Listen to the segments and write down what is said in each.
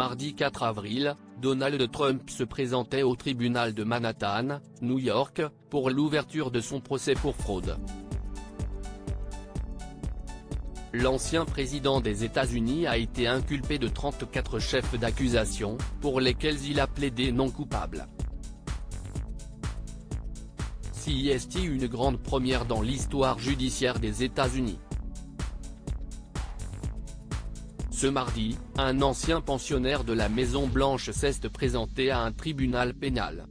Mardi 4 avril, Donald Trump se présentait au tribunal de Manhattan, New York, pour l'ouverture de son procès pour fraude. L'ancien président des États-Unis a été inculpé de 34 chefs d'accusation, pour lesquels il a plaidé non coupable. C'est une grande première dans l'histoire judiciaire des États-Unis. Ce mardi, un ancien pensionnaire de la Maison-Blanche s'est présenté à un tribunal pénal.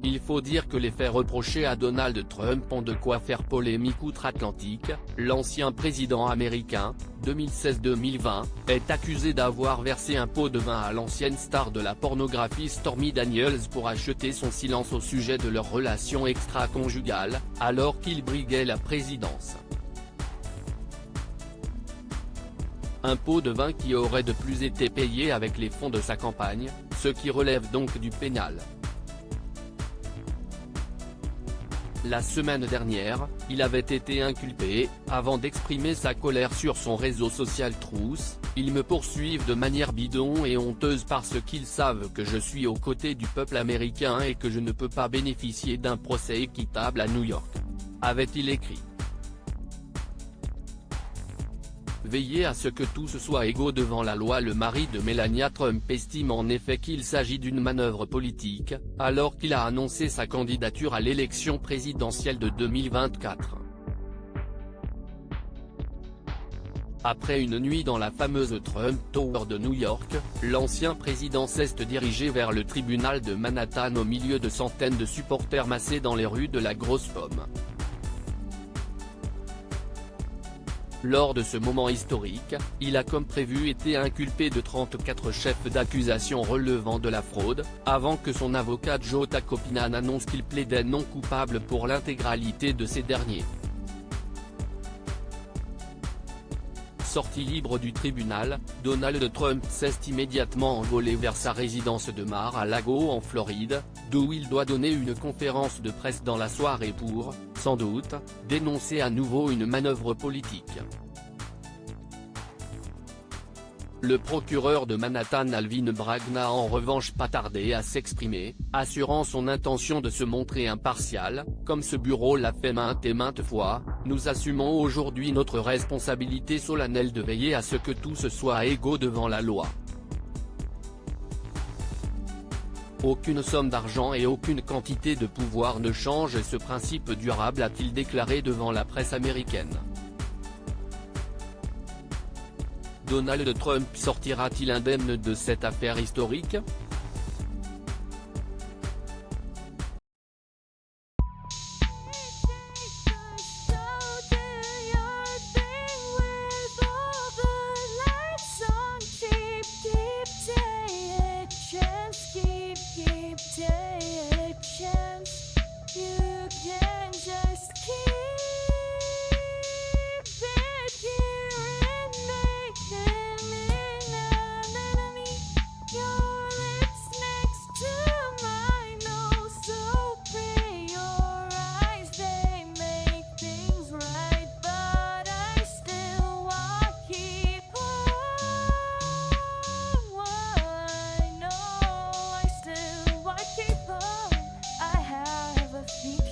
Il faut dire que les faits reprochés à Donald Trump ont de quoi faire polémique outre-Atlantique. L'ancien président américain, 2016-2020, est accusé d'avoir versé un pot de vin à l'ancienne star de la pornographie Stormy Daniels pour acheter son silence au sujet de leur relation extra-conjugale, alors qu'il briguait la présidence. Un pot de vin qui aurait de plus été payé avec les fonds de sa campagne, ce qui relève donc du pénal. La semaine dernière, il avait été inculpé, avant d'exprimer sa colère sur son réseau social Truth. Ils me poursuivent de manière bidon et honteuse parce qu'ils savent que je suis aux côtés du peuple américain et que je ne peux pas bénéficier d'un procès équitable à New York, avait-il écrit. Veiller à ce que tous soient égaux devant la loi. Le mari de Melania Trump estime en effet qu'il s'agit d'une manœuvre politique, alors qu'il a annoncé sa candidature à l'élection présidentielle de 2024. Après une nuit dans la fameuse Trump Tower de New York, l'ancien président s'est dirigé vers le tribunal de Manhattan au milieu de centaines de supporters massés dans les rues de la Grosse Pomme. Lors de ce moment historique, il a comme prévu été inculpé de 34 chefs d'accusation relevant de la fraude, avant que son avocat Joe Tacopina n'annonce qu'il plaidait non coupable pour l'intégralité de ces derniers. Sorti libre du tribunal, Donald Trump s'est immédiatement envolé vers sa résidence de Mar-a-Lago en Floride, d'où il doit donner une conférence de presse dans la soirée pour, sans doute, dénoncer à nouveau une manœuvre politique. Le procureur de Manhattan Alvin Bragg n'a en revanche pas tardé à s'exprimer, assurant son intention de se montrer impartial, comme ce bureau l'a fait maintes et maintes fois. Nous assumons aujourd'hui notre responsabilité solennelle de veiller à ce que tous soient égaux devant la loi. Aucune somme d'argent et aucune quantité de pouvoir ne change ce principe durable, a-t-il déclaré devant la presse américaine. Donald Trump sortira-t-il indemne de cette affaire historique ?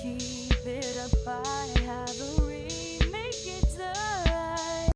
Keep it up, I have a